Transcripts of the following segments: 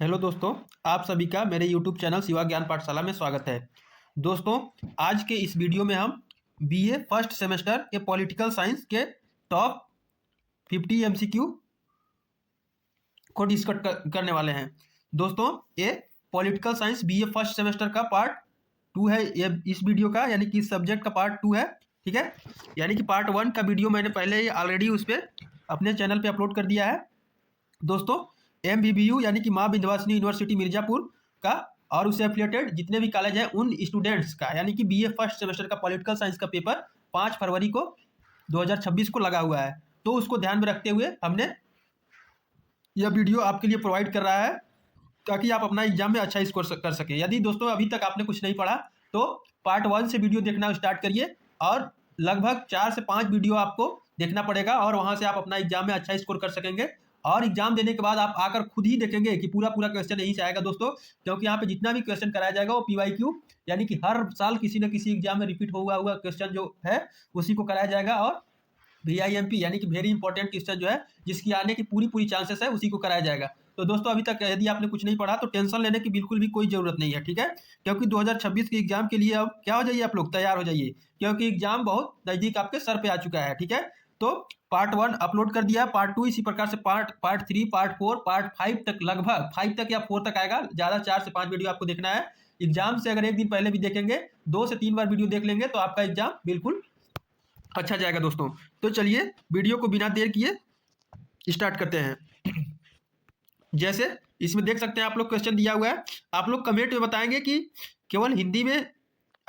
Hello दोस्तों, आप सभी का मेरे यूट्यूब चैनल शिवा ज्ञान पाठशाला में स्वागत है। दोस्तों, आज के इस वीडियो में हम बीए फर्स्ट सेमेस्टर के पॉलिटिकल साइंस के टॉप 50 एमसीक्यू को डिस्कस करने वाले हैं। दोस्तों, ये political science BA first semester का पार्ट 2 है। ये इस वीडियो का यानी कि सब्जेक्ट का पार्ट 2 है, ठीक है। यानी कि पार्ट 1 का वीडियो मैंने पहले ही ऑलरेडी उस पर अपने चैनल पे अपलोड कर दिया है। दोस्तों, MBBU यानी कि माँ विंध्यवासिनी यूनिवर्सिटी मिर्जापुर का और उससे एफिलिएटेड जितने भी कॉलेज हैं उन स्टूडेंट्स का यानी कि बीए फर्स्ट सेमेस्टर का पॉलिटिकल साइंस का पेपर 5 फरवरी को 2026 को लगा हुआ है। तो उसको ध्यान में रखते हुए हमने यह वीडियो आपके लिए प्रोवाइड कर रहा है ताकि आप अपना एग्जाम में अच्छा स्कोर कर सकें। यदि दोस्तों अभी तक आपने कुछ नहीं पढ़ा तो पार्ट 1 से वीडियो देखना स्टार्ट करिए और लगभग 4 से 5 वीडियो आपको देखना पड़ेगा और वहां से आप अपना एग्जाम में अच्छा स्कोर कर सकेंगे। और एग्जाम देने के बाद आप आकर खुद ही देखेंगे कि पूरा पूरा क्वेश्चन यहीं से आएगा दोस्तों, क्योंकि यहाँ पे जितना भी क्वेश्चन कराया जाएगा वो PYQ यानी कि हर साल किसी न किसी एग्जाम में रिपीट हुआ क्वेश्चन जो है उसी को कराया जाएगा। और VIMP यानी कि वेरी इंपॉर्टेंट क्वेश्चन जो है जिसकी आने की पूरी पूरी चांसेस है उसी को कराया जाएगा। तो दोस्तों, अभी तक यदि आपने कुछ नहीं पढ़ा तो टेंशन लेने की बिल्कुल भी कोई जरूरत नहीं है, ठीक है। क्योंकि 2026 के एग्जाम के लिए अब क्या हो जाइए, आप लोग तैयार हो जाइए, क्योंकि एग्जाम बहुत नजदीक आपके सर पे आ चुका है, ठीक है। तो पार्ट 1 अपलोड कर दिया, पार्ट 2 इसी प्रकार से पार्ट 3, पार्ट 4, पार्ट 5 तक, लगभग 5 तक या 4 तक आएगा। ज्यादा 4 से 5 वीडियो आपको देखना है। एग्जाम से अगर एक दिन पहले भी देखेंगे, 2 से 3 बार वीडियो देख लेंगे तो आपका एग्जाम बिल्कुल अच्छा जाएगा दोस्तों। तो चलिए वीडियो को बिना देर किए स्टार्ट करते हैं। जैसे इसमें देख सकते हैं आप लोग क्वेश्चन दिया हुआ है, आप लोग कमेंट में बताएंगे कि केवल हिंदी में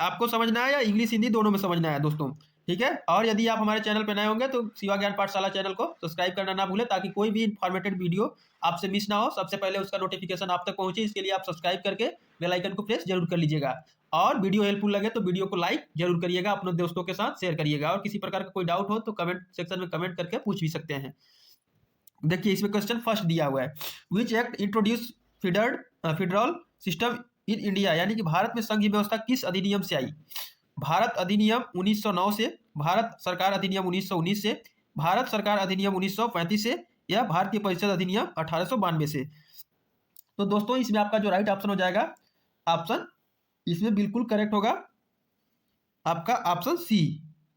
आपको समझना है या इंग्लिश हिंदी दोनों में समझना है दोस्तों, ठीक है। और यदि आप हमारे चैनल पर नए होंगे तो शिवा ज्ञान पाठशाला चैनल को सब्सक्राइब करना ना भूलें ताकि कोई भी इन्फॉर्मेटेड वीडियो आपसे मिस ना हो, सबसे पहले उसका नोटिफिकेशन आप तक पहुंचे। इसके लिए आप सब्सक्राइब करके बेल आइकन को प्रेस जरूर कर लीजिएगा। और वीडियो हेल्पफुल लगे तो वीडियो को लाइक जरूर करिएगा, अपने दोस्तों के साथ शेयर करिएगा। और किसी प्रकार का कोई डाउट हो तो कमेंट सेक्शन में कमेंट करके पूछ भी सकते हैं। देखिए इसमें क्वेश्चन फर्स्ट दिया हुआ है, which act introduce federal system in India, यानी कि भारत में संघीय व्यवस्था किस अधिनियम से आई। भारत अधिनियम 1909 से, भारत सरकार अधिनियम 1919 से, भारत सरकार अधिनियम 1935 से, या भारतीय परिषद अधिनियम 1892 से। तो दोस्तों इसमें आपका जो राइट ऑप्शन हो जाएगा, ऑप्शन इसमें बिल्कुल करेक्ट होगा आपका ऑप्शन सी।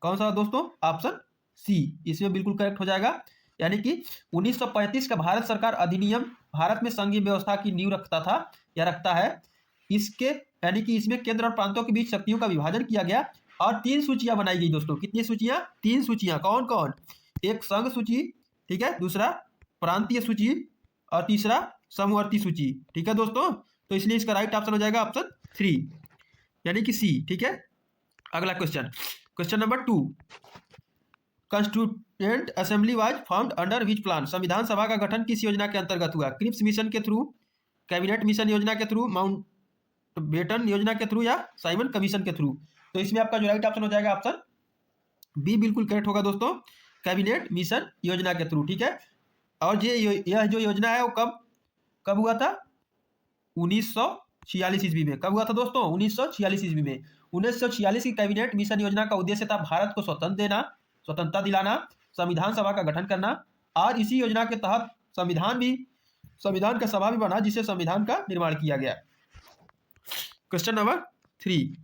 कौन सा दोस्तों? ऑप्शन सी इसमें बिल्कुल करेक्ट हो जाएगा। यानी कि 1935 का भारत सरकार अधिनियम भारत में संघीय व्यवस्था की नींव रखता था या रखता है। इसके यानी कि इसमें केंद्र और प्रांतों के बीच शक्तियों का विभाजन किया गया और 3 सूचियां बनाई गई दोस्तों। कितनी सूचियां? 3 सूचियां। कौन कौन? एक संघ सूची, ठीक है, दूसरा प्रांतीय सूची और तीसरा समवर्ती सूची, ठीक है दोस्तों। तो इसलिए इसका राइट ऑप्शन हो जाएगा ऑप्शन 3 यानी कि सी, ठीक है। अगला question, question number 2, constituent assembly was formed under which plan, संविधान सभा का गठन किस योजना के अंतर्गत हुआ। क्रिप्स मिशन के थ्रू, कैबिनेट मिशन योजना के थ्रू, माउंटबेटन योजना के थ्रू, या साइमन कमीशन के थ्रू। तो इसमें आपका जो राइट ऑप्शन हो जाएगा ऑप्शन बी बिल्कुल करेक्ट होगा दोस्तों, कैबिनेट मिशन योजना के थ्रू, ठीक है। और यह जो योजना है वो कब हुआ था? 1946 ईस्वी में। कब हुआ था दोस्तों? 1946 ईस्वी में। 1946 की कैबिनेट मिशन योजना का उद्देश्य था भारत को स्वतंत्रता दिलाना, संविधान सभा का गठन करना, और इसी योजना के तहत संविधान का सभा भी बना जिससे संविधान का निर्माण किया गया। Question number 3,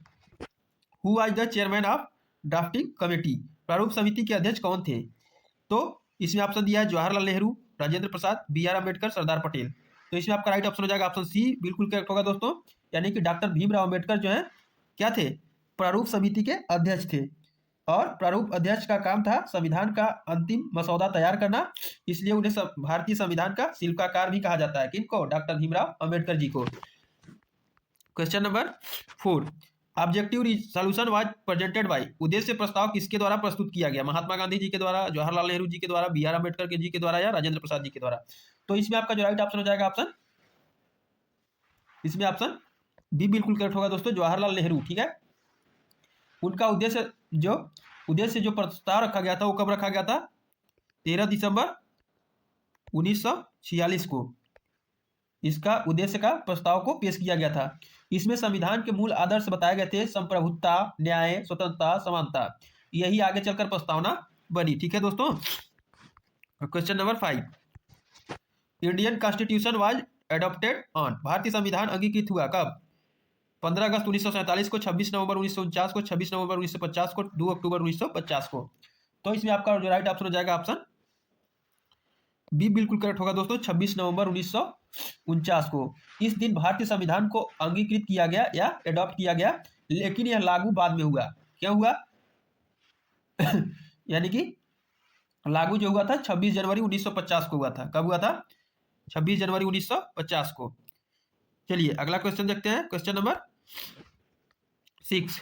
who was the chairman of drafting committee, प्रारूप समिति के अध्यक्ष कौन थे। तो इसमें ऑप्शन दिया है जवाहरलाल नेहरू, राजेंद्र प्रसाद, BR अम्बेडकर, सरदार पटेल। तो इसमें आपका राइट ऑप्शन हो जाएगा ऑप्शन सी बिल्कुल करेक्ट होगा दोस्तों। यानी कि डॉक्टर भीमराव अम्बेडकर जो है क्या थे? प्रारूप समिति के अध्यक्ष थे। और प्रारूप अध्यक्ष का काम था संविधान का अंतिम मसौदा तैयार करना, इसलिए उन्हें भारतीय संविधान का शिल्पकार भी कहा जाता है। किनको? डॉक्टर भीमराव अम्बेडकर जी को। Question number 4, objective solution was presented by, उद्देश्य प्रस्ताव किसके द्वारा प्रस्तुत किया गया। महात्मा गांधी जी के द्वारा, जवाहरलाल नेहरू जी के द्वारा, BR अम्बेडकर जी के द्वारा, या राजेंद्र प्रसाद जी के द्वारा। तो इसमें आपका जो राइट ऑप्शन हो जाएगा ऑप्शन, इसमें ऑप्शन बी बिल्कुल करेक्ट होगा दोस्तों, जवाहरलाल नेहरू, ठीक है। उनका उद्देश्य जो प्रस्ताव रखा गया था वो कब रखा गया था? 13 दिसंबर 1946 को इसका उद्देश्य का प्रस्ताव को पेश किया गया था। इसमें संविधान के मूल आदर्श बताए गए थे, संप्रभुता, न्याय, स्वतंत्रता, समानता। यही आगे चलकर प्रस्तावना बनी, ठीक है दोस्तों। Question number 5, Indian constitution was adopted on, भारतीय संविधान अंगीकृत हुआ कब? 15 अगस्त 1947 को, 26 नवंबर 1949 को, 26 नवंबर 1950 को, 2 अक्टूबर 1950 को। तो इसमें आपका जो राइट ऑप्शन हो जाएगा ऑप्शन बी बिल्कुल करेक्ट होगा दोस्तों, 26 नवंबर 1949 को। इस दिन भारतीय संविधान को अंगीकृत किया गया या एडॉप्ट किया गया, लेकिन यह लागू बाद में हुआ। क्या हुआ? यानी कि लागू जो हुआ था 26 जनवरी 1950 को हुआ था। कब हुआ था? 26 जनवरी 1950 को। चलिए अगला क्वेश्चन देखते हैं, question number 6।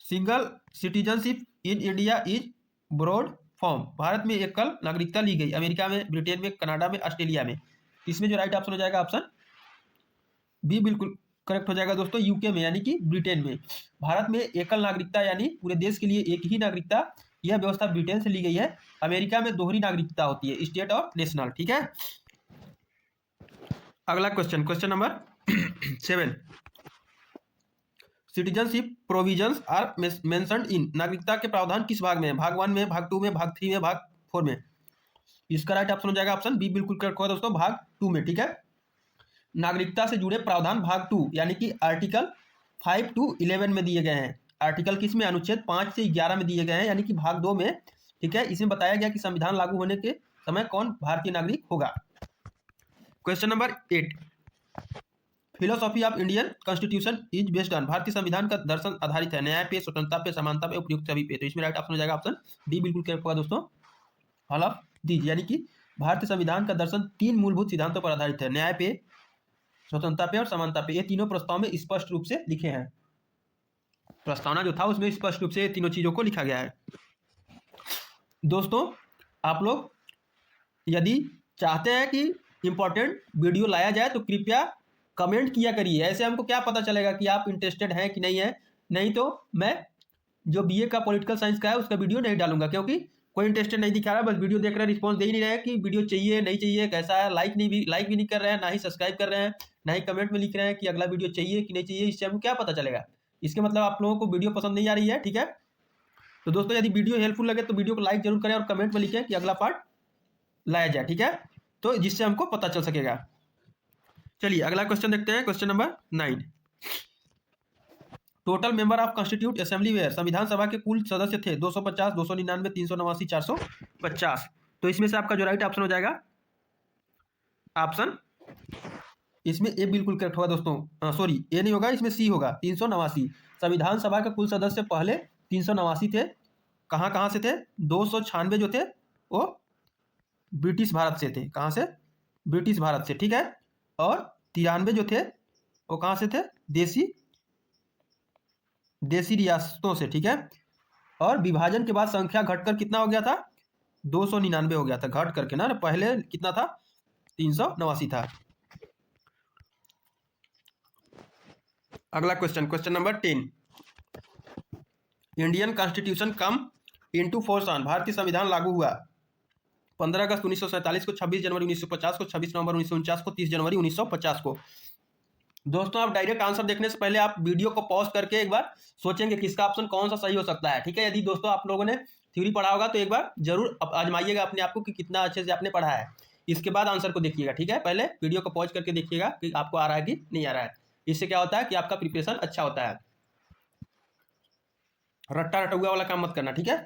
Single citizenship in India is broad form, भारत में एकल नागरिकता ली गई, अमेरिका में, ब्रिटेन में, कनाडा में, ऑस्ट्रेलिया में। इसमें जो राइट ऑप्शन हो जाएगा ऑप्शन बी बिल्कुल करेक्ट हो जाएगा दोस्तों, यूके में यानी कि ब्रिटेन में। भारत में एकल नागरिकता यानी पूरे देश के लिए एक ही नागरिकता, यह व्यवस्था ब्रिटेन से ली गई है। अमेरिका में दोहरी नागरिकता होती है, स्टेट और नेशनल। ठीक है, अगला question, question number 7। Citizenship provisions are mentioned in, नागरिकता के प्रावधान किस भाग में है? भाग 1 में, भाग 2 में, भाग 3 में, भाग 4 में। इसका राइट ऑप्शन हो जाएगा ऑप्शन बी बिल्कुल करेक्ट होगा दोस्तों, भाग 2 में। ठीक है, नागरिकता से जुड़े प्रावधान भाग 2 यानी कि आर्टिकल 5 to 11 में दिए गए हैं। आर्टिकल किस में? अनुच्छेद 5 से 11 में दिए गए हैं, यानी कि भाग 2 में। ठीक है, इसमें बताया गया कि संविधान लागू होने के समय कौन भारतीय नागरिक होगा। Question number 8। Philosophy of Indian constitution is based on, भारतीय संविधान का दर्शन आधारित है न्याय पे, स्वतंत्रता पे, समानता पे, उपयुक्त सभी पे। तो इसमें राइट ऑप्शन हो जाएगा ऑप्शन डी बिल्कुल करेक्ट होगा दोस्तों, ऑल ऑफ दीज। यानी कि भारतीय संविधान का दर्शन 3 मूलभूत सिद्धांतों पर आधारित है, न्याय पे, स्वतंत्रता पे और समानता पे। ये तीनों प्रस्ताव में स्पष्ट रूप से लिखे हैं। प्रस्तावना जो था उसमें स्पष्ट रूप से ये तीनों चीजों को लिखा गया है। दोस्तों आप लोग यदि चाहते हैं कि इंपॉर्टेंट वीडियो लाया जाए तो कृपया कमेंट किया करिए, ऐसे हमको क्या पता चलेगा कि आप इंटरेस्टेड हैं कि नहीं है। नहीं तो मैं जो बीए का पॉलिटिकल साइंस का है उसका वीडियो नहीं डालूंगा, क्योंकि कोई इंटरेस्टेड नहीं दिखा रहा, बस वीडियो देख रहे हैं, रिस्पॉन्स दे ही नहीं रहे कि वीडियो चाहिए नहीं चाहिए, कैसा है, लाइक भी नहीं कर रहे हैं, ना ही सब्सक्राइब कर रहे हैं, ना ही कमेंट में लिख रहे हैं कि अगला वीडियो चाहिए कि नहीं चाहिए। इससे हमको क्या पता चलेगा? इसके मतलब आप लोगों को वीडियो पसंद नहीं आ रही है। ठीक है, तो दोस्तों यदि वीडियो हेल्पफुल लगे तो वीडियो को लाइक जरूर करें और कमेंट में लिखें कि अगला पार्ट लाया जाए। ठीक है, तो जिससे हमको पता चल सकेगा। चलिए अगला क्वेश्चन देखते हैं, question number 9। Total member of constitute assembly were, संविधान सभा के कुल सदस्य थे 250, 299, 389, 450। तो इसमें से आपका जो राइट ऑप्शन हो जाएगा ऑप्शन, इसमें ए बिल्कुल करेक्ट होगा दोस्तों, सॉरी ए नहीं होगा, इसमें सी होगा, 389। संविधान सभा के कुल सदस्य पहले 389 थे। कहाँ कहाँ से थे? 296 जो थे वो ब्रिटिश भारत से थे। कहाँ से? ब्रिटिश भारत से। ठीक है, और 93 जो थे वो कहाँ से थे? देसी रियासतों से। ठीक है, और विभाजन के बाद संख्या घटकर कितना हो गया था? 299 हो गया था, घट करके ना, पहले कितना था? 389 था। अगला question, question number 10। Indian constitution come into force on, भारतीय संविधान लागू हुआ 15 अगस्त 1947 को, 26 जनवरी 1950 को, 26 नवंबर 1949 को, 30 जनवरी 1950 को। दोस्तों आप डायरेक्ट आंसर देखने से पहले आप वीडियो को पॉज करके एक बार सोचेंगे कि इसका ऑप्शन कौन सा सही हो सकता है। ठीक है, यदि दोस्तों आप लोगों ने थ्योरी पढ़ा होगा तो एक बार जरूर आजमाइएगा अपने आप को कि कितना अच्छे से आपने पढ़ा है, इसके बाद आंसर को देखिएगा। ठीक है, पहले वीडियो को पॉज करके देखिएगा कि आपको आ रहा है कि नहीं आ रहा है। इससे क्या होता है कि आपका प्रिपरेशन अच्छा होता है, रट्टा रटुआ वाला काम मत करना। ठीक है,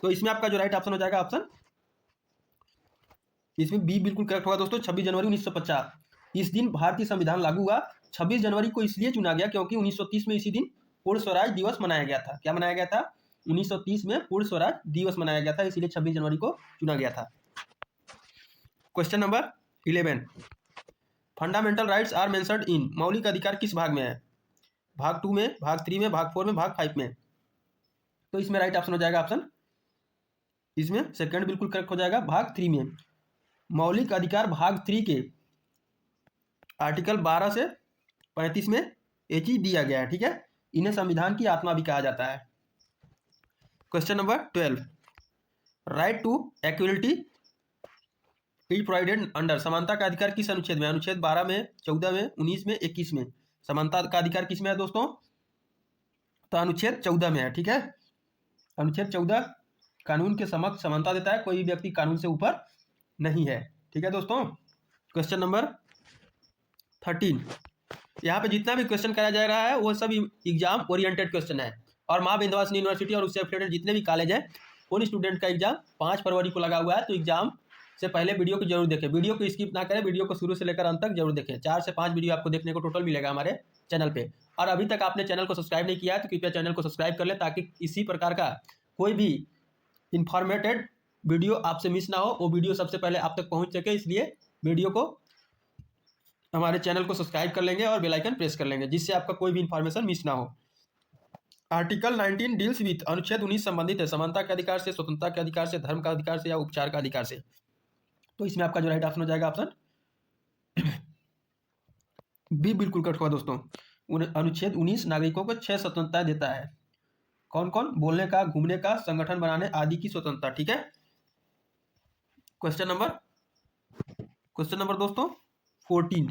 तो इसमें आपका जो राइट ऑप्शन हो जाएगा ऑप्शन, इसमें बी बिल्कुल करेक्ट होगा दोस्तों, 26 जनवरी 1950। इस दिन भारतीय संविधान लागू हुआ। 26 जनवरी को इसलिए चुना गया क्योंकि 1930 में इसी दिन पूर्ण स्वराज दिवस मनाया गया था। क्या मनाया गया था? 1930 में पूर्ण स्वराज दिवस मनाया गया था, इसलिए 26 जनवरी को चुना गया था। Question number 11। Fundamental rights are mentioned in, मौलिक अधिकार किस भाग में है? भाग 2 में, भाग 3 में, भाग 4 में, भाग 5 में। तो इसमें राइट ऑप्शन हो जाएगा ऑप्शन, इसमें सेकंड बिल्कुल करेक्ट हो जाएगा, भाग 3 में। मौलिक अधिकार भाग 3 के आर्टिकल 12 से 35 में ये चीज दिया गया है। ठीक है, इन्हें संविधान की आत्मा भी कहा जाता है। Question number 12। Right to equality is provided under, समानता का अधिकार किस अनुच्छेद में? अनुच्छेद 12 में, 14 में, 19 में, 21 में। समानता का अधिकार किस में है दोस्तों? तो अनुच्छेद 14 में है। ठीक है, अनुच्छेद 14 कानून के समक्ष समानता देता है, कोई भी व्यक्ति कानून से ऊपर नहीं है। ठीक है दोस्तों, क्वेश्चन नंबर 13, यहाँ पे जितना भी क्वेश्चन कराया जा रहा है वो सब एग्जाम ओरिएंटेड क्वेश्चन है, और माँ विंध्यवासिनी यूनिवर्सिटी और उससे एफिलिएटेड जितने भी कॉलेज है उन स्टूडेंट का एग्जाम 5 फरवरी को लगा हुआ है। तो एग्जाम से पहले वीडियो को जरूर देखें, वीडियो को स्किप ना करें, वीडियो को शुरू से लेकर अंत तक जरूर देखें। 4 से 5 वीडियो आपको देखने को टोटल मिलेगा हमारे चैनल पे। और अभी तक आपने चैनल को सब्सक्राइब नहीं किया है तो कृपया चैनल को सब्सक्राइब कर लें, ताकि इसी प्रकार का कोई भी इंफॉर्मेटेड वीडियो आपसे मिस ना हो, वो वीडियो सबसे पहले आप तक पहुंच सके। इसलिए वीडियो को, हमारे चैनल को सब्सक्राइब कर लेंगे और बेल आइकन प्रेस कर लेंगे, जिससे आपका कोई भी इंफॉर्मेशन मिस ना हो। आर्टिकल 19 डील्स विथ, अनुच्छेद 19 संबंधित है समानता के अधिकार से, स्वतंत्रता के अधिकार से, धर्म का अधिकार से या उपचार का अधिकार से। तो इसमें आपका जो राइट ऑप्शन हो जाएगा ऑप्शन बी बिल्कुल करेक्ट होगा दोस्तों। अनुच्छेद 19 नागरिकों को 6 स्वतंत्रता देता है। कौन कौन? बोलने का, घूमने का, संगठन बनाने आदि की स्वतंत्रता। ठीक है। क्वेश्चन नंबर दोस्तों 14,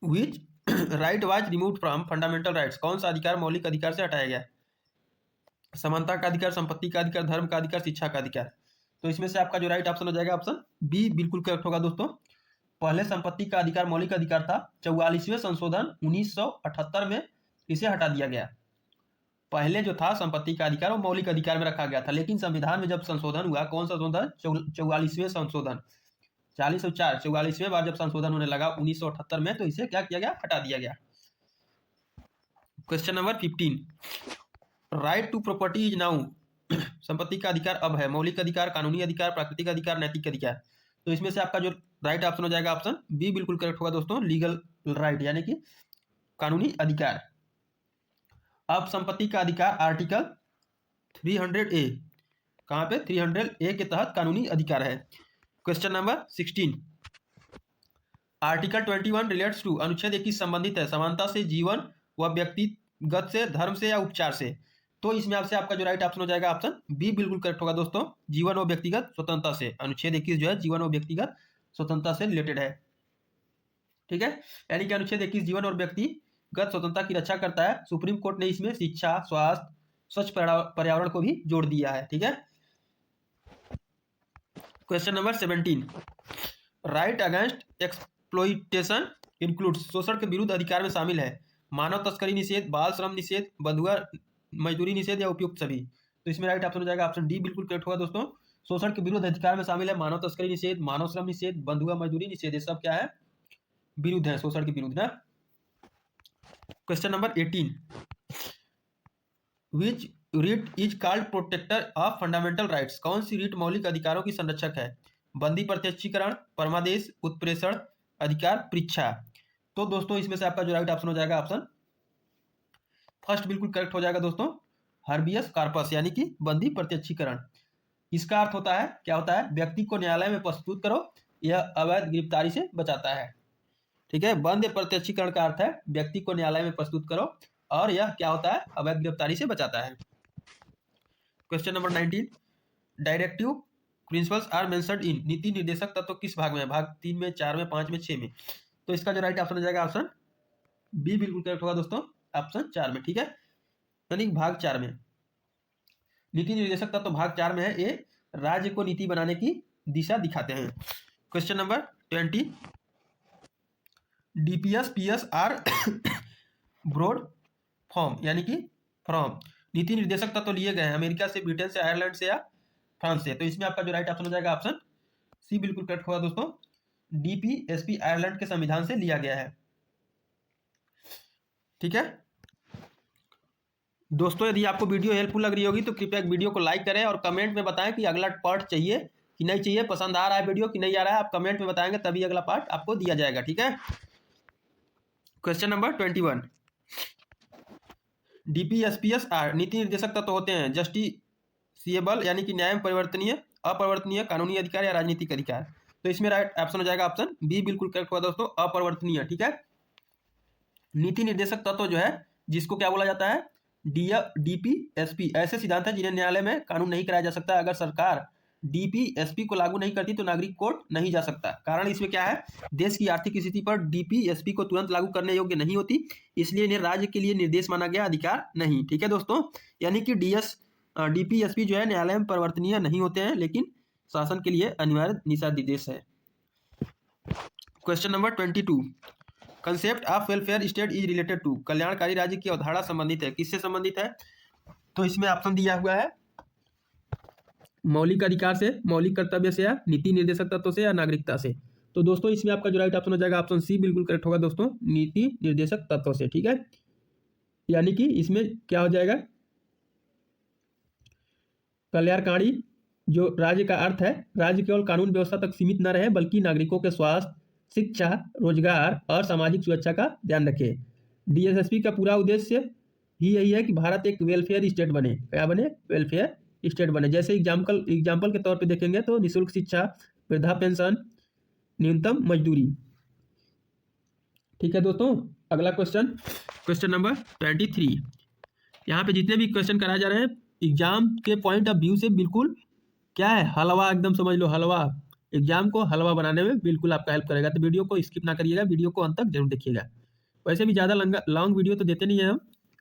which right was removed from fundamental rights, कौन सा अधिकार मौलिक अधिकार से हटाया गया? समानता का अधिकार, संपत्ति का अधिकार, धर्म का अधिकार, शिक्षा का अधिकार। तो इसमें से आपका जो राइट ऑप्शन हो जाएगा ऑप्शन बी बिल्कुल करेक्ट होगा दोस्तों। पहले संपत्ति का अधिकार मौलिक अधिकार था, 44वें संशोधन 1978 में इसे हटा दिया गया। पहले जो था संपत्ति का अधिकार वो मौलिक अधिकार में रखा गया था, लेकिन संविधान में जब संशोधन हुआ, कौन सा संशोधन? 44वें संशोधन, 40/4 44वें बार जब संशोधन होने लगा 1978 में, तो इसे क्या किया गया? हटा दिया गया। Question number 15, right to property is now, संपत्ति का अधिकार अब है, मौलिक अधिकार, कानूनी अधिकार, प्राकृतिक अधिकार, नैतिक अधिकार। तो इसमें से आपका जो राइट ऑप्शन हो जाएगा ऑप्शन बी बिल्कुल करेक्ट होगा दोस्तों, लीगल राइट, यानी कि कानूनी अधिकार। अब संपत्ति का अधिकार आर्टिकल 300A, कहाँ पे? 300A के तहत कानूनी अधिकार है। Question number 16, article 21 relates to, अनुच्छेद 21 संबंधित है समानता से, जीवन व व्यक्तिगत से, धर्म से या उपचार से। तो इसमें आपसे आपका जो राइट ऑप्शन हो जाएगा ऑप्शन बी बिल्कुल करेक्ट होगा दोस्तों, जीवन और व्यक्तिगत स्वतंत्रता से। अनुच्छेद 21 जो है जीवन और व्यक्तिगत स्वतंत्रता से रिलेटेड है। ठीक है, यानी कि अनुच्छेद 21 जीवन और व्यक्तिगत स्वतंत्रता की रक्षा करता है। सुप्रीम कोर्ट ने इसमें शिक्षा, स्वास्थ्य, स्वच्छ पर्यावरण को भी जोड़ दिया है। ठीक है। Question number 17, right against exploitation includes, शोषण के विरुद्ध अधिकार में शामिल है मानव तस्करी निषेध, बाल श्रम निषेध, बंधुआ मजदूरी निषेध या उपयुक्त सभी। तो इसमें राइट ऑप्शन हो जाएगा ऑप्शन डी बिल्कुल करेक्ट होगा दोस्तों। शोषण के विरुद्ध अधिकार में शामिल है मानव तस्करी निषेध, मानव श्रम निषेध, बंधुआ मजदूरी निषेध, ये सब क्या है? विरुद्ध है, शोषण के विरुद्ध ना। Question number 18, which writ is called protector of fundamental rights, कौन सी रीट मौलिक अधिकारों की संरक्षक है? बंदी प्रत्यक्षीकरण, परमादेश, उत्प्रेषण अधिकार, परीक्षा। तो दोस्तों इसमें से आपका जो राइट ऑप्शन हो जाएगा ऑप्शन फर्स्ट बिल्कुल करेक्ट हो जाएगा दोस्तों, हर्बियस कॉर्पस, यानी कि बंदी प्रत्यक्षीकरण। इसका अर्थ होता है, क्या होता है? व्यक्ति को न्यायालय में प्रस्तुत करो, यह अवैध गिरफ्तारी से बचाता है। ठीक है, बंद प्रत्यक्षीकरण का अर्थ है व्यक्ति को न्यायालय में प्रस्तुत करो, और यह क्या होता है? अवैध गिरफ्तारी से बचाता है। Question number 19, directive principles are mentioned in, नीति निर्देशक तत्व किस भाग में? भाग 3 में, 4 में, 5 में, 6 में। तो इसका जो राइट ऑप्शन हो जाएगा ऑप्शन बी बिल्कुल करेक्ट होगा दोस्तों, ऑप्शन 4 में। ठीक है, यानी भाग 4 में नीति निर्देशक तत्व भाग 4 में है, ये राज्य को नीति बनाने की दिशा दिखाते हैं। Question number 20, DPS PS are broad form, यानी कि फ्रॉम, नीति निर्देशक तत्व लिए गए हैं अमेरिका से, ब्रिटेन से, आयरलैंड से या फ्रांस से। तो इसमें आपका जो राइट ऑप्शन हो जाएगा ऑप्शन सी बिल्कुल करेक्ट होगा दोस्तों, डीपीएसपी आयरलैंड के संविधान से लिया गया है। ठीक है दोस्तों, यदि आपको वीडियो हेल्पफुल लग रही होगी तो कृपया वीडियो को लाइक करें और कमेंट में बताएं कि अगला पार्ट चाहिए कि नहीं चाहिए, पसंद आ रहा है वीडियो कि नहीं आ रहा है, आप कमेंट में बताएंगे तभी अगला पार्ट आपको दिया जाएगा। ठीक है, क्वेश्चन नंबर 21, डीपीएसपीएस आर नीति निर्देशक तत्व होते हैं जस्टिसिएबल, यानी कि न्याय परिवर्तनीय, अपरिवर्तनीय, कानूनी अधिकार या राजनीतिक अधिकार। तो इसमें राइट ऑप्शन हो जाएगा ऑप्शन बी बिल्कुल करेक्ट होगा दोस्तों, अपरिवर्तनीय। ठीक है, नीति निर्देशक तत्व जो है जिसको क्या बोला जाता है? डीपीएसपी, ऐसे सिद्धांत हैं जिन्हें न्यायालय में कानून नहीं कराया जा सकता। अगर सरकार डीपीएसपी को लागू नहीं करती तो नागरिक कोर्ट नहीं जा सकता। कारण इसमें क्या है? देश की आर्थिक स्थिति पर डीपीएसपी को तुरंत लागू करने योग्य नहीं होती, इसलिए इन्हें राज्य के लिए निर्देश माना गया, अधिकार नहीं। ठीक है दोस्तों, यानी कि डीपीएसपी जो है न्यायालय में परिवर्तनीय नहीं होते हैं, लेकिन शासन के लिए अनिवार्य दिशा निर्देश है। Question number 22, concept of welfare state is related to, कल्याणकारी राज्य की अवधारणा संबंधित है, किससे संबंधित है? तो इसमें ऑप्शन दिया हुआ है मौलिक अधिकार से, मौलिक कर्तव्य से, या नीति निर्देशक तत्व से, या नागरिकता से। तो दोस्तों इसमें आपका जो राइट ऑप्शन हो जाएगा ऑप्शन सी बिल्कुल करेक्ट होगा दोस्तों, नीति निर्देशक तत्व से। ठीक है, यानी कि इसमें क्या हो जाएगा, कल्याणकारी जो राज्य का अर्थ है, राज्य केवल कानून व्यवस्था तक सीमित न रहे बल्कि नागरिकों के स्वास्थ्य, शिक्षा, रोजगार और सामाजिक सुरक्षा का ध्यान रखे। डीएसएसपी का पूरा उद्देश्य ही यही है कि भारत एक वेलफेयर स्टेट बने। क्या बने? वेलफेयर स्टेट बने। जैसे एग्जाम्पल के तौर पे देखेंगे तो निःशुल्क शिक्षा, वृद्धा पेंशन, न्यूनतम मजदूरी। ठीक है दोस्तों, अगला क्वेश्चन नंबर 23। यहाँ पे जितने भी क्वेश्चन कराए जा रहे हैं एग्जाम के पॉइंट ऑफ व्यू से बिल्कुल क्या है, हलवा, एकदम समझ लो हलवा। एग्जाम को हलवा बनाने में बिल्कुल आपका हेल्प करेगा। तो वीडियो को स्किप ना करिएगा, वीडियो को अंत तक जरूर देखिएगा। वैसे भी ज़्यादा लॉन्ग वीडियो तो देते नहीं है हम,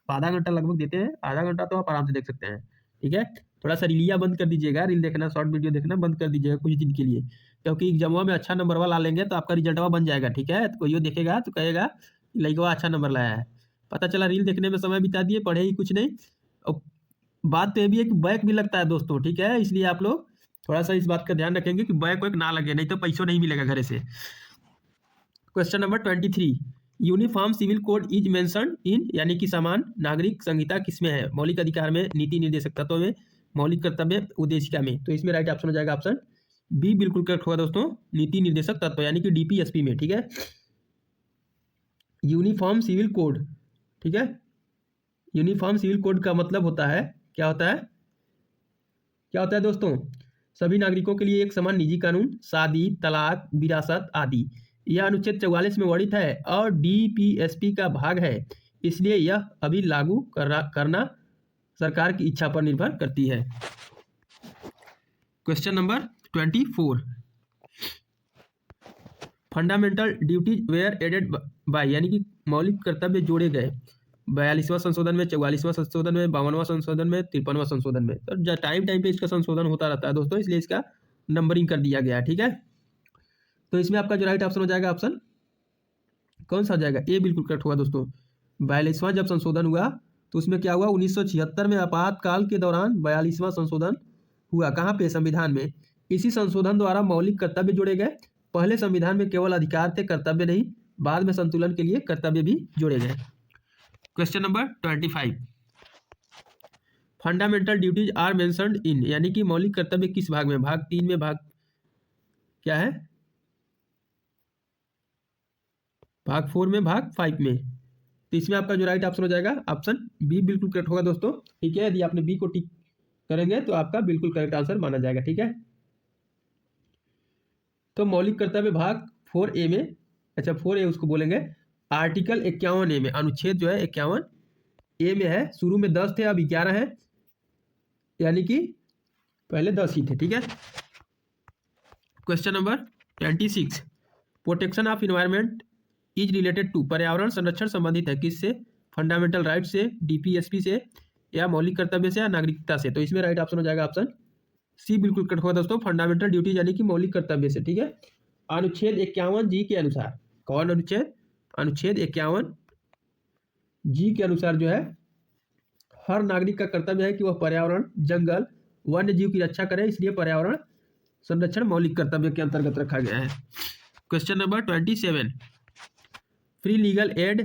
आधा घंटा लगभग देते हैं, आधा घंटा तो आप आराम से देख सकते हैं। ठीक है, थोड़ा सा रीलिया बंद कर दीजिएगा, रील देखना, शॉर्ट वीडियो देखना बंद कर दीजिएगा कुछ दिन के लिए, क्योंकि एग्जामों में अच्छा नंबर वाला लेंगे तो आपका रिजल्टवा बन जाएगा। ठीक है, तो कोई देखेगा तो कहेगा लड़का अच्छा नंबर लाया है, पता चला रील देखने में समय बिता दिए, पढ़े ही कुछ नहीं। और बात तो ये भी है कि बैक भी लगता है दोस्तों। ठीक है, इसलिए आप लोग थोड़ा सा इस बात का ध्यान रखेंगे कि बैक वैक ना लगे, नहीं तो पैसों नहीं मिलेगा घर से। Question number 23, uniform civil code is mentioned in, यानी कि समान नागरिक संहिता किसमें है? मौलिक अधिकार में, नीति निर्देशक तत्व में, मौलिक कर्तव्य उद्देशिका में। तो इसमें राइट ऑप्शन हो जाएगा ऑप्शन बी बिल्कुल करेक्ट होगा दोस्तों, नीति निर्देशक तत्व यानी कि डीपीएसपी में। ठीक है, यूनिफॉर्म सिविल कोड। ठीक है, यूनिफॉर्म सिविल कोड का मतलब होता है, क्या होता है, क्या होता है दोस्तों? सभी नागरिकों के लिए एक समान निजी कानून, शादी, तलाक, विरासत आदि। यह अनुच्छेद 44 में वर्णित है और डीपीएसपी का भाग है, इसलिए यह अभी लागू करना सरकार की इच्छा पर निर्भर करती है। Question number 24, fundamental duties were added by, यानी कि मौलिक कर्तव्य जोड़े गए 42वां संशोधन में, 44वां संशोधन में, 52वां संशोधन में, 53वां संशोधन में। तो टाइम पे इसका संशोधन होता रहता है दोस्तों, इसलिए इसका नंबरिंग कर दिया गया है। ठीक है, तो इसमें आपका जो राइट ऑप्शन हो जाएगा ऑप्शन कौन सा हो जाएगा? ए बिल्कुल करेक्ट होगा दोस्तों। 42वां जब संशोधन हुआ तो उसमें क्या हुआ, 1976 में आपातकाल के दौरान 42वां संशोधन हुआ। कहाँ पे? संविधान में। इसी संशोधन द्वारा मौलिक कर्तव्य जोड़े गए। पहले संविधान में केवल अधिकार थे, कर्तव्य नहीं। बाद में संतुलन के लिए कर्तव्य भी जोड़े गए। Question number 25, fundamental duties are mentioned in, यानी कि मौलिक कर्तव्य किस भाग में? भाग 3 में, भाग क्या है, भाग 4 में, भाग 5 में। तो इसमें आपका जो राइट ऑप्शन हो जाएगा ऑप्शन बी बिल्कुल करेक्ट होगा दोस्तों। ठीक है, यदि आपने बी को टिक करेंगे तो आपका बिल्कुल करेक्ट आंसर माना जाएगा। ठीक है, तो मौलिक कर्तव्य भाग 4A में, अच्छा 4A उसको बोलेंगे, आर्टिकल 51A में, अनुच्छेद जो है 51A में है। शुरू में 10 थे, अब 11 है, यानी कि पहले 10 ही थे। ठीक है, question number 26, protection of environment is related to, पर्यावरण संरक्षण संबंधित है किससे? फंडामेंटल राइट से, डीपीएसपी से, या मौलिक कर्तव्य से, या नागरिकता से। तो इसमें राइट ऑप्शन हो जाएगा ऑप्शन सी बिल्कुल करेक्ट होगा दोस्तों, फंडामेंटल ड्यूटी यानी कि मौलिक कर्तव्य से। ठीक है, अनुच्छेद 51 जी के अनुसार, कौन अनुच्छेद? अनुच्छेद 51 जी के अनुसार जो है हर नागरिक का कर्तव्य है कि वह पर्यावरण, जंगल, वन्य जीव की रक्षा करे, इसलिए पर्यावरण संरक्षण मौलिक कर्तव्य के अंतर्गत रखा गया है। Question number 27, free legal aid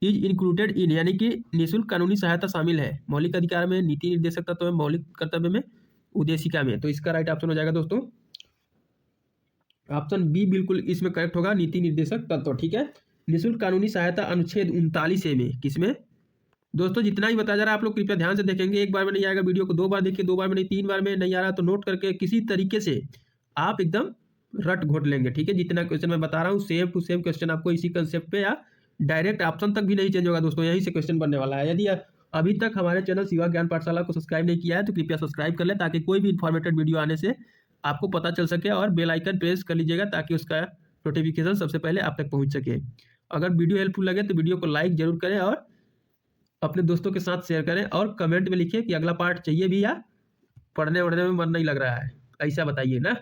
is included in, यानी कि निःशुल्क कानूनी सहायता शामिल है मौलिक अधिकार में, नीति निर्देशक तत्व में, मौलिक कर्तव्य में, उद्देशिका में। तो इसका राइट ऑप्शन हो जाएगा दोस्तों ऑप्शन बी बिल्कुल इसमें करेक्ट होगा, नीति निर्देशक तत्व। ठीक है, निःशुल्क कानूनी सहायता अनुच्छेद 39A में, किसमें दोस्तों? जितना ही बताया जा रहा है आप लोग कृपया ध्यान से देखेंगे, एक बार में नहीं आएगा, वीडियो को 2 बार देखिए, 2 बार में नहीं, 3 बार में नहीं आ रहा तो नोट करके किसी तरीके से आप एकदम रट घोट लेंगे। ठीक है, जितना क्वेश्चन मैं बता रहा हूँ सेम टू सेम क्वेश्चन आपको इसी कंसेप्ट पे, या डायरेक्ट ऑप्शन तक भी नहीं चेंज होगा दोस्तों, यहीं से क्वेश्चन बनने वाला है। यदि अभी तक हमारे चैनल शिवा ज्ञान पाठशाला को सब्सक्राइब नहीं किया है तो कृपया सब्सक्राइब कर लें, ताकि कोई भी इन्फॉर्मेटिव वीडियो आने से आपको पता चल सके, और बेल आइकन प्रेस कर लीजिएगा ताकि उसका नोटिफिकेशन सबसे पहले आप तक पहुंच सके। अगर वीडियो हेल्पफुल लगे तो वीडियो को लाइक जरूर करें और अपने दोस्तों के साथ शेयर करें, और कमेंट में लिखिए कि अगला पार्ट चाहिए भी या पढ़ने वढ़ने में मन नहीं लग रहा है, ऐसा बताइए ना।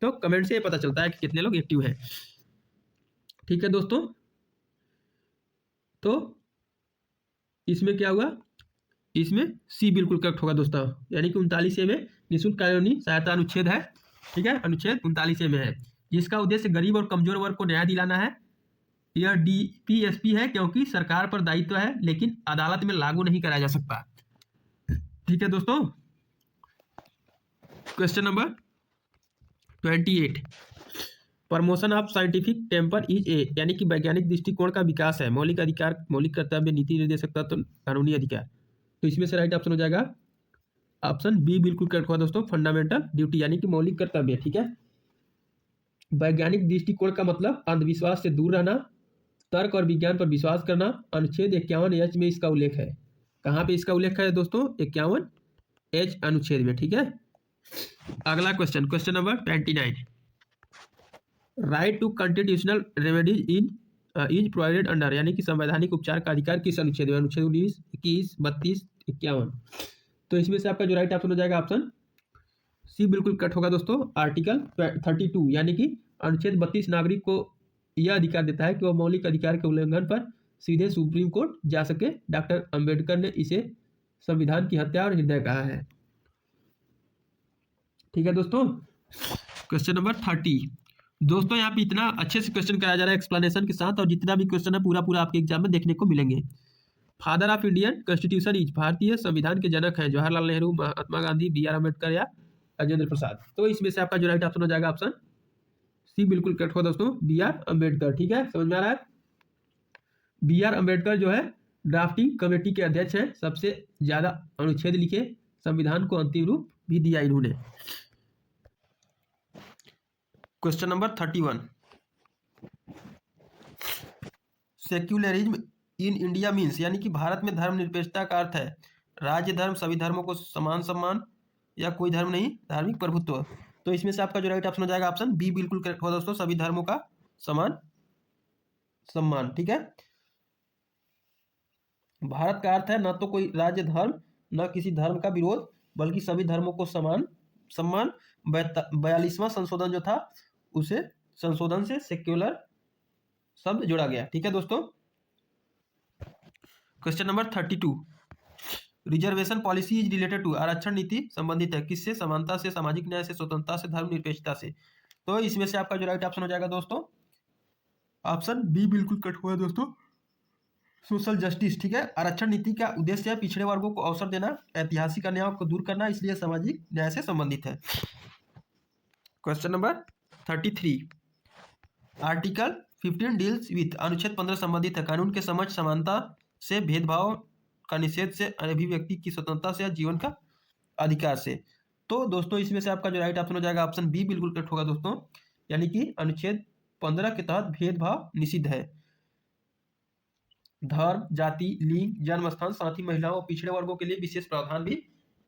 तो कमेंट से पता चलता है कि कितने लोग एक्टिव हैं। ठीक है दोस्तों, तो इसमें क्या हुआ, इसमें सी बिल्कुल करेक्ट होगा दोस्तों, यानी कि 39A में निःशुल्क कानूनी सहायता अनुच्छेद है। ठीक है, अनुच्छेद 39A में है, जिसका उद्देश्य गरीब और कमजोर वर्ग को न्याय दिलाना है। यह DPSP है क्योंकि सरकार पर दायित्व है, लेकिन अदालत में लागू नहीं कराया जा सकता। ठीक है दोस्तों, question number 28, promotion of scientific temper is a, यानी कि वैज्ञानिक दृष्टिकोण का विकास है। मौलिक अधिकार, मौलिक कर्तव्य, नीति निर्देशक तत्व, कानूनी अधिकार। तो इसमें से राइट ऑप्शन हो जाएगा ऑप्शन बी बिल्कुल करेक्ट हुआ दोस्तों, फंडामेंटल ड्यूटी, यानी कि मौलिक कर्तव्य। ठीक है, वैज्ञानिक दृष्टिकोण का मतलब अंधविश्वास से दूर रहना, तर्क और विज्ञान पर विश्वास करना। अनुच्छेद 51H में इसका उल्लेख है। कहाँ पे इसका उल्लेख है दोस्तों? 51H अनुच्छेद में। ठीक है, अगला question, question number 29, right to constitutional remedies is provided under, यानी कि संवैधानिक उपचार का अधिकार किस अनुच्छेद में? अनुच्छेद 19, 21, 32, 51। तो इसमें से आपका जो राइट ऑप्शन हो जाएगा ऑप्शन सी बिल्कुल कट होगा दोस्तों, आर्टिकल 32, यानी कि अनुच्छेद 32 नागरिक को यह अधिकार देता है कि वह मौलिक अधिकार के उल्लंघन पर सीधे सुप्रीम कोर्ट जा सके। डॉक्टर अंबेडकर ने इसे संविधान की हत्या और हृदय कहा है। ठीक है दोस्तों, क्वेश्चन नंबर 30। दोस्तों यहाँ पे इतना अच्छे से क्वेश्चन कराया जा रहा है एक्सप्लेनेशन के साथ, और जितना भी क्वेश्चन है पूरा पूरा आपके एग्जाम में देखने को मिलेंगे। Father of Indian constitution is, भारतीय संविधान के जनक हैं जवाहरलाल नेहरू, महात्मा गांधी, BR अम्बेडकर या राजेंद्र प्रसाद। तो इसमें से आपका जो राइट ऑप्शन हो जाएगा ऑप्शन सी बिल्कुल करेक्ट होगा दोस्तों, BR अम्बेडकर। ठीक है, समझ में आ रहा है? BR अम्बेडकर जो है ड्राफ्टिंग कमेटी के अध्यक्ष हैं, सबसे ज्यादा अनुच्छेद लिखे, संविधान को अंतिम रूप भी दिया इन्होंने। Question number 31, secularism in India means, यानी कि भारत में धर्मनिरपेक्षता का अर्थ है राज्य धर्म, सभी धर्मों को समान सम्मान, या कोई धर्म नहीं, धार्मिक प्रभुत्व। तो इसमें से आपका जो राइट ऑप्शन हो जाएगा ऑप्शन बी बिल्कुल करेक्ट होगा दोस्तों, सभी धर्मों का समान सम्मान। ठीक है, भारत का अर्थ है न तो कोई राज्य धर्म, न किसी धर्म का विरोध, बल्कि सभी धर्मों को समान सम्मान। 42वां संशोधन जो था, उसे संशोधन से सेक्युलर शब्द जोड़ा गया। ठीक है दोस्तों, question number 32, reservation policy is related to, आरक्षण नीति संबंधित है किससे? समानता से, सामाजिक न्याय से, स्वतंत्रता से, धर्मनिरपेक्षता से। तो इसमें से आपका जो राइट ऑप्शन हो जाएगा दोस्तों ऑप्शन बी बिल्कुल कट हुआ है दोस्तों, सोशल जस्टिस। ठीक है, आरक्षण नीति का उद्देश्य है पिछड़े वर्गों को अवसर देना, ऐतिहासिक अन्याय को दूर करना, इसलिए सामाजिक न्याय से संबंधित है। Question number 33, article 15 deals with, अनुच्छेद 15 संबंधित है कानून के समझ, समानता से, भेदभाव का निषेध से, अभिव्यक्ति की स्वतंत्रता से, जीवन का अधिकार से। तो दोस्तों इसमें से आपका जो राइट ऑप्शन हो जाएगा ऑप्शन बी बिल्कुल करेक्ट होगा दोस्तों, यानी कि अनुच्छेद 15 के तहत भेदभाव निषिद्ध है। धर्म, जाति, लिंग, जन्म स्थान, साथ ही महिलाओं और पिछड़े वर्गों के लिए विशेष प्रावधान भी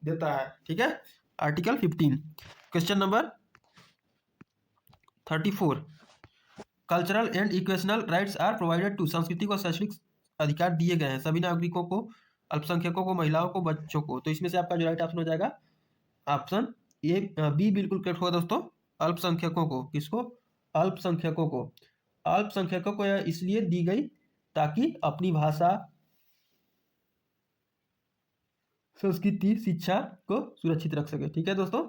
देता है। ठीक है, article 15। Question number 34, cultural and educational rights are provided to, संस्कृति को शैक्षणिक अधिकार दिए गए हैं सभी नागरिकों को, अल्पसंख्यकों को, महिलाओं को, बच्चों को। तो इसमें से आपका जो राइट ऑप्शन हो जाएगा ऑप्शन ए बी बिल्कुल करेक्ट होगा दोस्तों, अल्पसंख्यकों को। किसको? अल्पसंख्यकों को। अल्पसंख्यकों को यह इसलिए दी गई ताकि अपनी भाषा, संस्कृति, शिक्षा को सुरक्षित रख सके। ठीक है दोस्तों,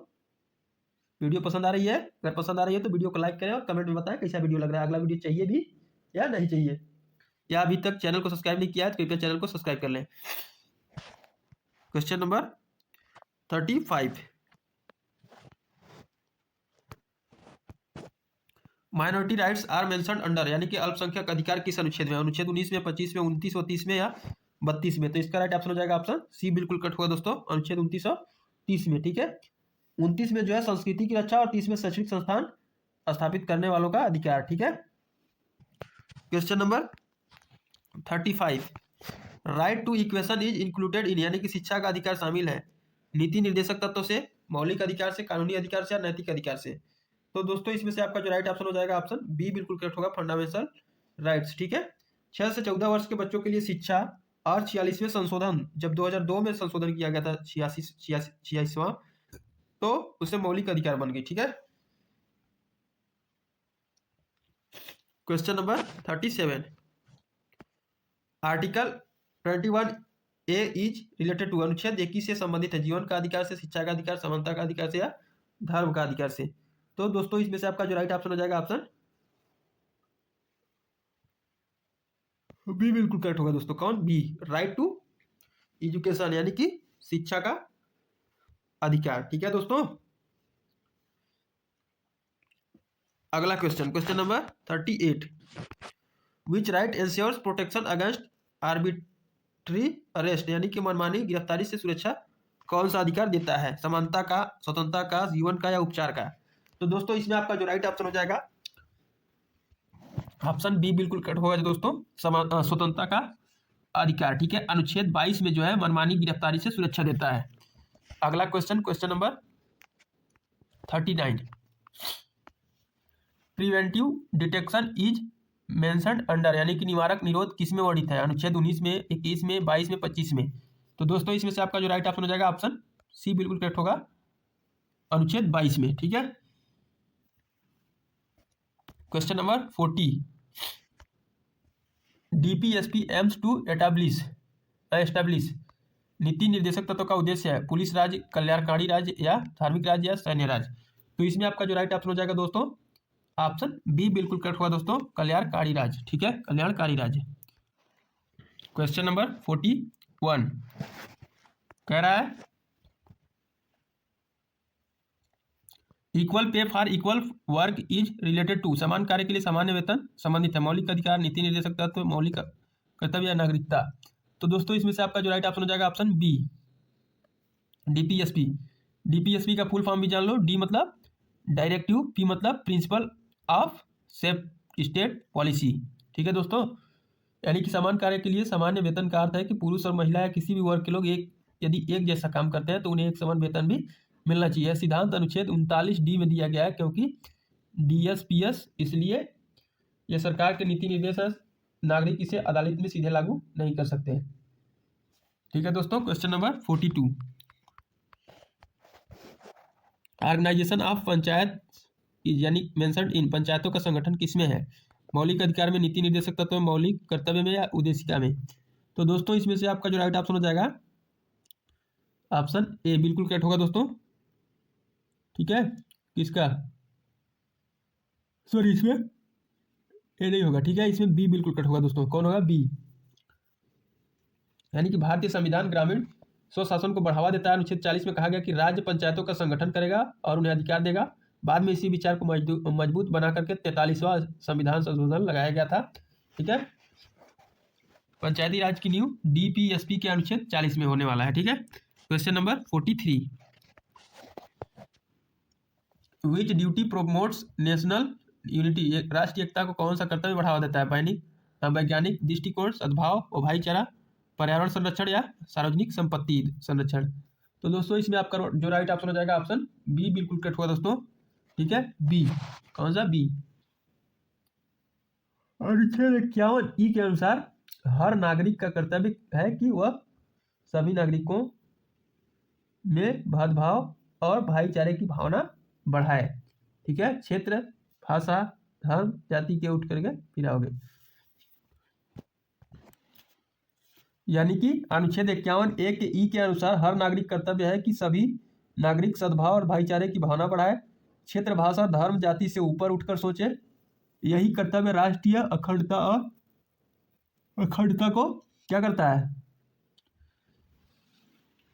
वीडियो पसंद आ रही है? अगर पसंद आ रही है तो वीडियो को लाइक करें और कमेंट में बताएं कैसा वीडियो लग रहा है, अगला वीडियो चाहिए भी या नहीं चाहिए, या अभी तक चैनल को सब्सक्राइब नहीं किया है तो कृपया चैनल को सब्सक्राइब कर लें। Question number 35, minority rights are mentioned under, यानी कि अल्पसंख्यक अधिकार किस अनुच्छेद में? अनुच्छेद 19 में, 25 में, 29 और 30 में, या 32 में। तो इसका राइट ऑप्शन हो जाएगा ऑप्शन सी बिल्कुल कट हुआ दोस्तों, अनुच्छेद 29 और 30 में। ठीक है, 29 में जो है संस्कृति की रक्षा और 30 में शैक्षणिक संस्थान स्थापित करने वालों का अधिकार। ठीक है, question number 35, right to education is included in, यानी कि शिक्षा का अधिकार शामिल है नीति निर्देशक तत्व से, मौलिक अधिकार से, कानूनी अधिकार से, या नैतिक अधिकार से। तो दोस्तों इसमें से आपका जो राइट ऑप्शन हो जाएगा ऑप्शन बी बिल्कुल करेक्ट होगा, फंडामेंटल राइट्स। ठीक है, 6 से 14 वर्ष के बच्चों के लिए शिक्षा, और 46वें संशोधन, जब 2002 में संशोधन किया गया था 86वां, तो उसे मौलिक अधिकार बन गई। ठीक है, question number 37, article 21A is related to, अनुच्छेद 21 से संबंधित है जीवन का अधिकार से, शिक्षा का अधिकार, समानता का अधिकार से या धर्म का अधिकार से। तो दोस्तों इसमें से आपका जो राइट ऑप्शन हो जाएगा ऑप्शन बी बिल्कुल करेक्ट होगा दोस्तों। कौन? बी, राइट टू एजुकेशन, यानी कि शिक्षा का अधिकार। ठीक है दोस्तों। अगला question, question number 38, which right ensures protection against arbitrary arrest, यानी कि मनमानी गिरफ्तारी से सुरक्षा कौन सा अधिकार देता है? समानता का, स्वतंत्रता का, जीवन का या उपचार का? तो दोस्तों इसमें आपका जो राइट ऑप्शन हो जाएगा ऑप्शन बी बिल्कुल करेक्ट होगा दोस्तों, स्वतंत्रता का अधिकार। ठीक है, अनुच्छेद 22 में जो है मनमानी गिरफ्तारी से सुरक्षा देता है। अगला question, question number 39, preventive detection is mentioned under, यानी कि निवारक निरोध किस में वर्णित है? अनुच्छेद 19 में, 21 में, 22 में, 25 में। तो दोस्तों इसमें से आपका जो राइट ऑप्शन हो जाएगा ऑप्शन सी बिल्कुल करेक्ट होगा, अनुच्छेद 22 में। ठीक है, question number 40, DPSP aims to establish नीति निर्देशक तत्व का उद्देश्य है पुलिस राज्य, कल्याणकारी राज्य या धार्मिक राज्य या सैन्य राज्य। तो इसमें आपका जो राइट ऑप्शन हो जाएगा दोस्तों ऑप्शन बी बिल्कुल करेक्ट होगा दोस्तों, कल्याणकारी राज्य। ठीक है, कल्याणकारी राज्य। क्वेश्चन नंबर 41 कह रहा है equal pay for equal work is related to, समान कार्य के लिए सामान्य वेतन संबंधित है मौलिक अधिकार, नीति निर्देशक तत्व, मौलिक कर्तव्य या नागरिकता। तो दोस्तों इसमें से आपका जो राइट ऑप्शन हो जाएगा ऑप्शन बी, डीपीएसपी। डीपीएसपी का फुल फॉर्म भी जान लो। डी मतलब डायरेक्टिव, पी मतलब principle of safe state policy. ठीक है दोस्तों, यानी कि समान कार्य के लिए सामान्य वेतन का अर्थ है कि पुरुष और महिला या किसी भी वर्ग के लोग यदि एक जैसा काम करते हैं तो उन्हें एक समान वेतन भी मिलना चाहिए। सिद्धांत अनुच्छेद 39D में दिया गया है, क्योंकि डीएसपीएस इसलिए यह सरकार के नीति निर्देश नागरिक इसे अदालत में सीधे लागू नहीं कर सकते। ठीक है दोस्तों, question number 42, organisation of panchayat यानी मेंशन्ड इन, पंचायतों का संगठन किसमें है? मौलिक अधिकार में, नीति निर्देशक तत्व में, मौलिक कर्तव्य में या उद्देशिका में? तो दोस्तों इसमें से आपका जो राइट ऑप्शन हो जाएगा ऑप्शन ए बिल्कुल करेक्ट होगा दोस्तों। ठीक है, किसका? सॉरी, इसमें ए नहीं होगा। ठीक है, इसमें बी बिल्कुल करेक्ट होगा दोस्तों। कौन होगा? बी, यानी कि भारतीय संविधान ग्रामीण स्वशासन को बढ़ावा देता है। अनुच्छेद 40 में कहा गया कि राज्य पंचायतों का संगठन करेगा और उन्हें अधिकार देगा। बाद में इसी विचार को मजबूत बना करके 43वां संविधान संशोधन लगाया गया था। ठीक है, पंचायती राज की नींव डीपीएसपी के अनुच्छेद 40 में होने वाला है। ठीक है, question number 43, which duty promotes national unity, राष्ट्रीय एकता को कौन सा कर्तव्य बढ़ावा देता है? वैज्ञानिक दृष्टिकोण, सद्भाव और भाईचारा, पर्यावरण संरक्षण या सार्वजनिक संपत्ति संरक्षण? तो दोस्तों इसमें आपका जो राइट ऑप्शन हो जाएगा ऑप्शन बी बिल्कुल करेक्ट होगा दोस्तों। ठीक है, बी, कौन सा? बी। अनुच्छेद 51E के अनुसार हर नागरिक का कर्तव्य है कि वह सभी नागरिकों में भेदभाव और भाईचारे की भावना बढ़ाए। ठीक है, क्षेत्र, भाषा, धर्म, जाति के उठ करके फिर आओगे। यानी कि अनुच्छेद 51A के ई के अनुसार हर नागरिक कर्तव्य है कि सभी नागरिक सद्भाव और भाईचारे की भावना बढ़ाए, क्षेत्र, भाषा, धर्म, जाति से ऊपर उठकर सोचे। यही कर्तव्य राष्ट्रीय अखंडता को क्या करता है?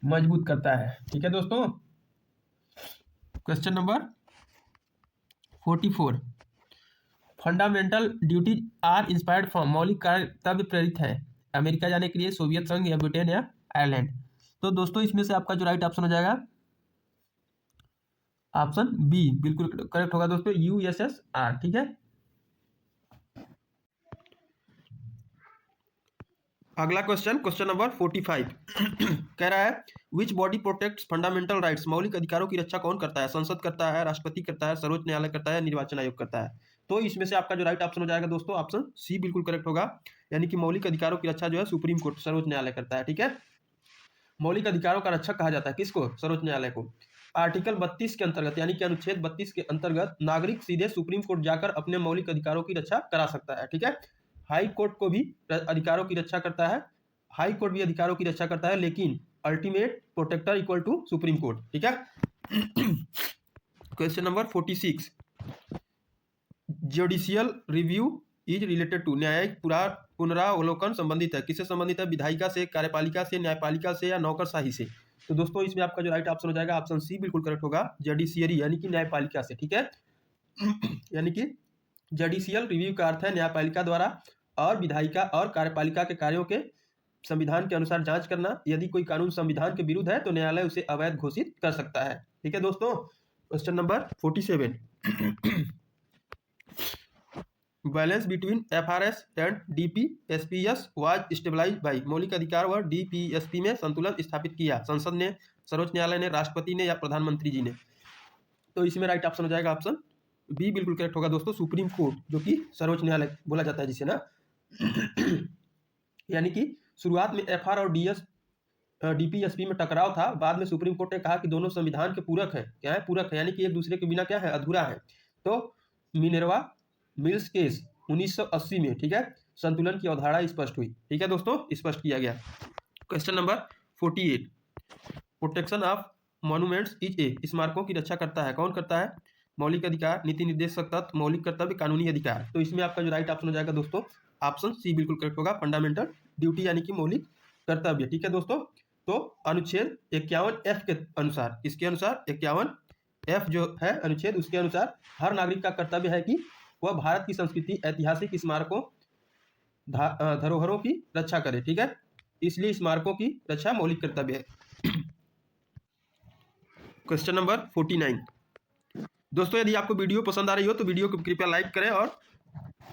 मजबूत करता है। ठीक है दोस्तों, question number 44, fundamental duties are inspired from, मौलिक कर्तव्य प्रेरित है अमेरिका जाने के लिए, सोवियत संघ या ब्रिटेन या आयरलैंड? तो दोस्तों इसमें से आपका जो राइट ऑप्शन हो जाएगा ऑप्शन बी बिल्कुल करेक्ट होगा दोस्तों, यूएसएसआर। ठीक है, अगला क्वेश्चन, क्वेश्चन नंबर 45 कह रहा है which body protects fundamental rights, मौलिक अधिकारों की रक्षा कौन करता है? संसद करता है, राष्ट्रपति करता है, सर्वोच्च न्यायालय करता है, निर्वाचन आयोग करता है? तो इसमें से आपका जो राइट ऑप्शन हो जाएगा दोस्तों ऑप्शन सी बिल्कुल करेक्ट होगा, यानी कि मौलिक अधिकारों की रक्षा जो है सुप्रीम कोर्ट, सर्वोच्च न्यायालय करता है। ठीक है, मौलिक अधिकारों का रक्षक कहा जाता है किसको? सर्वोच्च न्यायालय को। आर्टिकल 32 के अंतर्गत यानी कि अनुच्छेद 32 के अंतर्गत नागरिक सीधे सुप्रीम कोर्ट जाकर अपने मौलिक अधिकारों की रक्षा करा सकता है। ठीक है, हाई कोर्ट को भी अधिकारों की रक्षा करता है, हाई कोर्ट भी अधिकारों की रक्षा करता है, लेकिन ultimate protector equal to supreme court. ठीक है। Question number 46, judicial review is related to, न्यायिक पुनरावलोकन संबंधित है, किससे संबंधित है? विधायिका से, कार्यपालिका से, न्यायपालिका से या नौकरशाही से? तो दोस्तों इसमें आपका जो राइट ऑप्शन हो जाएगा ऑप्शन सी बिल्कुल करेक्ट होगा, जुडिशियरी यानी कि न्यायपालिका से। ठीक है, यानी कि जुडिशियल रिव्यू का अर्थ है न्यायपालिका द्वारा और विधायिका और कार्यपालिका के कार्यों के संविधान के अनुसार जांच करना। यदि कोई कानून संविधान के विरुद्ध है तो न्यायालय उसे अवैध घोषित कर सकता है। ठीक है दोस्तों, question number 47, balance between FRs and DPSPs was stabilized by, मौलिक अधिकार व डीपीएसपी में संतुलन स्थापित किया संसद ने, सर्वोच्च न्यायालय ने, राष्ट्रपति ने या प्रधानमंत्री जी ने? तो इसमें राइट ऑप्शन हो जाएगा ऑप्शन बी बिल्कुल करेक्ट होगा दोस्तों, सुप्रीम कोर्ट, जो कि सर्वोच्च न्यायालय बोला जाता है जिसे ना। यानी कि शुरुआत में एफआर और डीपीएसपी में टकराव था, बाद में सुप्रीम कोर्ट ने कहा कि दोनों संविधान के पूरक है। क्या है? पूरक है, यानी कि एक दूसरे के बिना क्या है? अधूरा है। तो मिनर्वा मिल्स केस 1980 में, ठीक है, संतुलन की अवधारणा स्पष्ट हुई। ठीक है दोस्तों, स्पष्ट किया गया। Question number 48, protection of monuments is a, स्मारकों की रक्षा करता है, कौन करता है? मौलिक अधिकार, नीति निर्देशक तत्व, मौलिक कर्तव्य, कानूनी अधिकार। तो इसमें आपका जो राइट ऑप्शन हो जाएगा दोस्तों ऑप्शन सी बिल्कुल करेक्ट होगा, फंडामेंटल ड्यूटी यानी कि मौलिक कर्तव्य। ठीक है दोस्तों, तो अनुच्छेद 51F के अनुसार, इसके अनुसार 51F जो है अनुच्छेद, उसके अनुसार हर नागरिक का कर्तव्य है कि वह भारत की संस्कृति, ऐतिहासिक स्मारकों, धरोहरों की रक्षा करे। ठीक है, इसलिए स्मारकों की रक्षा मौलिक कर्तव्य है। क्वेश्चन नंबर 49, दोस्तों यदि आपको वीडियो पसंद आ रही हो तो वीडियो को कृपया लाइक करें और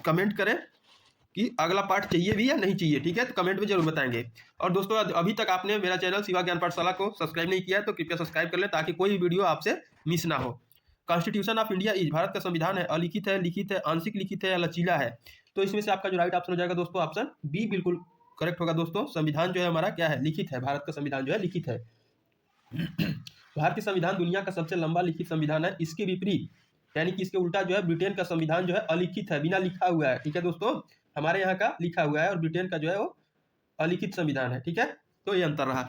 कमेंट करें कि अगला पार्ट चाहिए भी या नहीं चाहिए। ठीक है, तो कमेंट में जरूर बताएंगे। और दोस्तों अभी तक आपने मेरा चैनल शिवा ज्ञान पाठशाला को सब्सक्राइब नहीं किया है तो कृपया सब्सक्राइब कर लें ताकि कोई भी वीडियो आपसे मिस ना हो। Constitution of India is, Bharat का संविधान है, अलिखित है, लिखित है, आंशिक लिखित है या लचीला है? तो इसमें से आपका जो राइट ऑप्शन हो जाएगा दोस्तों ऑप्शन बी बिल्कुल करेक्ट होगा दोस्तों। संविधान जो है हमारा क्या है? लिखित है। भारत का संविधान जो है लिखित है। भारतीय संविधान दुनिया का सबसे लंबा लिखित संविधान है। इसके विपरीत यानी कि इसके उल्टा जो है ब्रिटेन का संविधान जो है अलिखित है, बिना लिखा हुआ है। ठीक है दोस्तों, हमारे यहाँ का लिखा हुआ है और ब्रिटेन का जो है वो अलिखित संविधान है। ठीक है, तो ये अंतर रहा।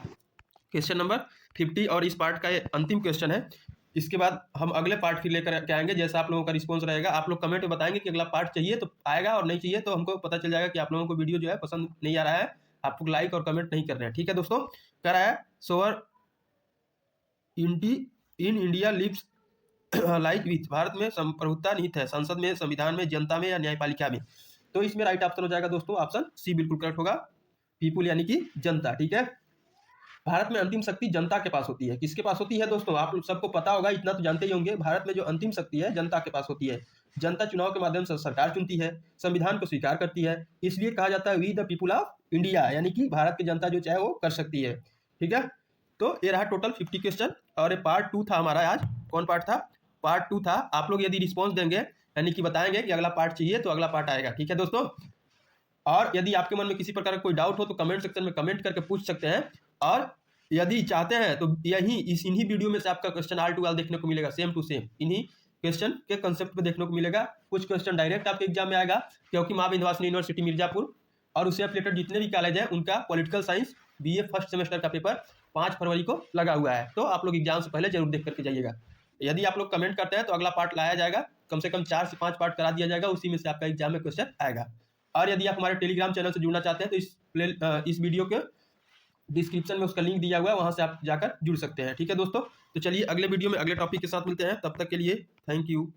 क्वेश्चन नंबर 50 और इस पार्ट का ये अंतिम क्वेश्चन है। इसके बाद हम अगले पार्ट फिर लेकर के आएंगे। जैसा आप लोगों का रिस्पॉन्स रहेगा, आप लोग कमेंट में बताएंगे कि अगला पार्ट चाहिए तो आएगा और नहीं चाहिए तो हमको पता चल जाएगा कि आप लोगों को वीडियो जो है पसंद नहीं आ रहा है, आप लोग लाइक और कमेंट नहीं कर रहे हैं। ठीक है दोस्तों, कह रहा है सोवर in India lives like with, भारत में संप्रभुता निहित है, संसद में, संविधान में, जनता में या न्यायपालिका में? तो इसमें राइट ऑप्शन हो जाएगा दोस्तों ऑप्शन सी बिल्कुल करेक्ट होगा, पीपुल यानी कि जनता। ठीक है, भारत में अंतिम शक्ति जनता के पास होती है। किसके पास होती है दोस्तों? आप सबको पता होगा, इतना तो जानते ही होंगे, भारत में जो अंतिम शक्ति है जनता के पास होती है। जनता चुनाव के माध्यम से सरकार चुनती है, संविधान को स्वीकार करती है, इसलिए कहा जाता है we the people of India, यानी कि भारत की जनता जो चाहे वो कर सकती है। ठीक है, तो ये रहा टोटल 50 क्वेश्चन और ये पार्ट 2 था हमारा। आज कौन पार्ट था? पार्ट 2 था। आप लोग यदि रिस्पॉन्स देंगे यानी कि बताएंगे कि अगला पार्ट चाहिए तो अगला पार्ट आएगा। ठीक है दोस्तों, और यदि आपके मन में किसी प्रकार का कोई डाउट हो तो कमेंट सेक्शन में कमेंट करके पूछ सकते हैं। और यदि चाहते हैं तो इन्हीं वीडियो में से आपका क्वेश्चन ऑल टू ऑल देखने को मिलेगा, सेम टू सेम इन्हीं क्वेश्चन के कंसेप्ट पे देखने को मिलेगा। कुछ क्वेश्चन डायरेक्ट आपके एग्जाम में आएगा क्योंकि मां विंध्यवासिनी यूनिवर्सिटी मिर्जापुर और उससे रिलेटेड जितने भी कॉलेज हैं उनका political science BA first semester का पेपर 5 फरवरी को लगा हुआ है। तो आप लोग एग्जाम से पहले जरूर देख करके जाइएगा। यदि आप लोग कमेंट करते हैं तो अगला पार्ट लाया जाएगा, कम से कम 4 से 5 पार्ट करा दिया जाएगा, उसी में से आपका एग्जाम में क्वेश्चन आएगा। और यदि आप हमारे टेलीग्राम चैनल से जुड़ना चाहते हैं तो इस वीडियो के डिस्क्रिप्शन में उसका लिंक दिया हुआ है, वहां से आप जाकर जुड़ सकते हैं। ठीक है दोस्तों, तो चलिए अगले वीडियो में अगले टॉपिक के साथ मिलते हैं। तब तक के लिए थैंक यू।